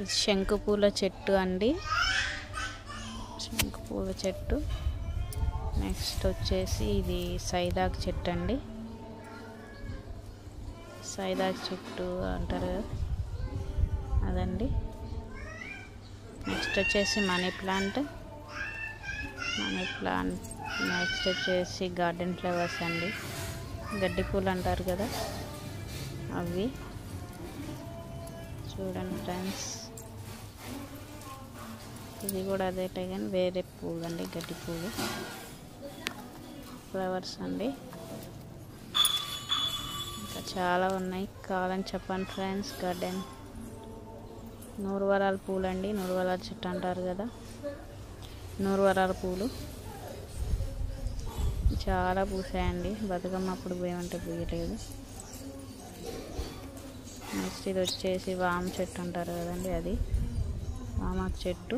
ఇది శంకు పూల చెట్టు అండి, శంకు పూల చెట్టు. నెక్స్ట్ వచ్చేసి ఇది సైదాక్ చెట్టు అండి, సైదాక్ చెట్టు అంటారు కదా అదండి. నెక్స్ట్ వచ్చేసి మనీ ప్లాంట్. నెక్స్ట్ వచ్చేసి గార్డెన్ ఫ్లవర్స్ అండి, గడ్డి పూలు అంటారు కదా అవి. చూడండి ఫ్రెండ్స్, ఇది కూడా అదే కానీ వేరే పూలు అండి, గడ్డి పూలు ఫ్లవర్స్ అండి. ఇంకా చాలా ఉన్నాయి, కావాలని చెప్పండి ఫ్రెండ్స్. గార్డెన్ నూరువరాల పూలు అండి, నూరువరాల చెట్టు అంటారు కదా, నూరువరాల పూలు చాలా పూసాయండి. బతుకమ్మ అప్పుడు పోయమంటే పూయలేదు. నెక్స్ట్ ఇది వచ్చేసి వామ చెట్టు అంటారు కదండి, అది వామాకు చెట్టు.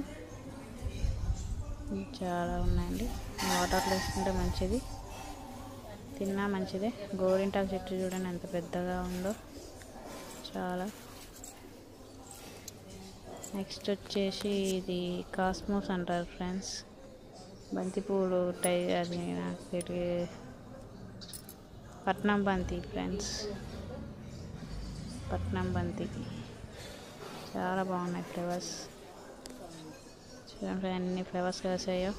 చాలా ఉన్నాయండి, వాటర్లో వేసుకుంటే మంచిది, తిన్నా మంచిదే. గోరింటాకు చెట్టు చూడండి ఎంత పెద్దగా ఉందో, చాలా. నెక్స్ట్ వచ్చేసి ఇది కాస్మోస్ అంటారు ఫ్రెండ్స్, బంతిపూలు అది నాకు తెలియదు, పట్నం బంతి ఫ్రెండ్స్, పట్నం బంతి. చాలా బాగున్నాయి ఫ్లవర్స్. చూడండి అన్ని ఫ్లవర్స్ కాసాయో.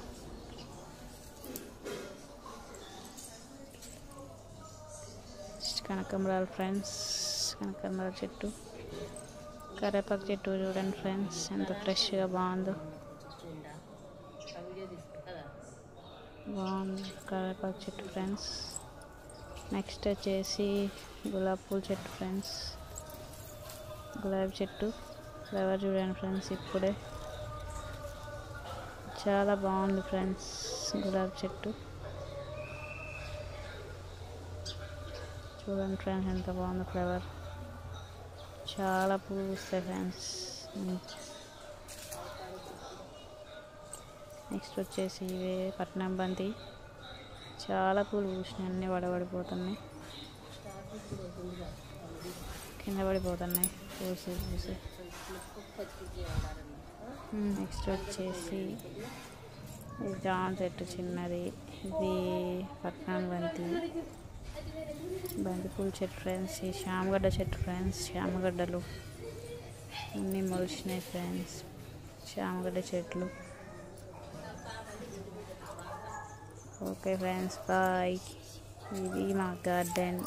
కనకాంబరాలు ఫ్రెండ్స్, కనకాంబరాల చెట్టు. కరివేపాకు చెట్టు చూడండి ఫ్రెండ్స్ ఎంత ఫ్రెష్గా బాగుందో, బాగుంది కరివేపాకు చెట్టు ఫ్రెండ్స్. నెక్స్ట్ వచ్చేసి గులాబీ పూల చెట్టు ఫ్రెండ్స్, గులాబీ చెట్టు ఫ్లవర్ చూడండి ఫ్రెండ్స్, ఇప్పుడే చాలా బాగుంది ఫ్రెండ్స్ గులాబీ చెట్టు. చూడండి ఫ్రెండ్స్ ఎంత బాగుంది ఫ్లవర్, చాలా పూలు వస్తాయి ఫ్రెండ్స్. నెక్స్ట్ వచ్చేసి ఇవే పట్నం బంతి, చాలా పూలు పూసినాయి, అన్నీ వడబడిపోతున్నాయి, కింద పడిపోతున్నాయి పూసి. నెక్స్ట్ వచ్చేసి ఇది జామ చెట్టు చిన్నది, ఇది పట్నం బంతి, బంతిపూల చెట్టు ఫ్రెండ్స్. ఈ శామగడ్డ చెట్టు ఫ్రెండ్స్, శామగడ్డలు అన్నీ మొలిచినాయి ఫ్రెండ్స్, శామగడ్డ చెట్లు. Okay friends, bye. ఇది మా గార్డెన్.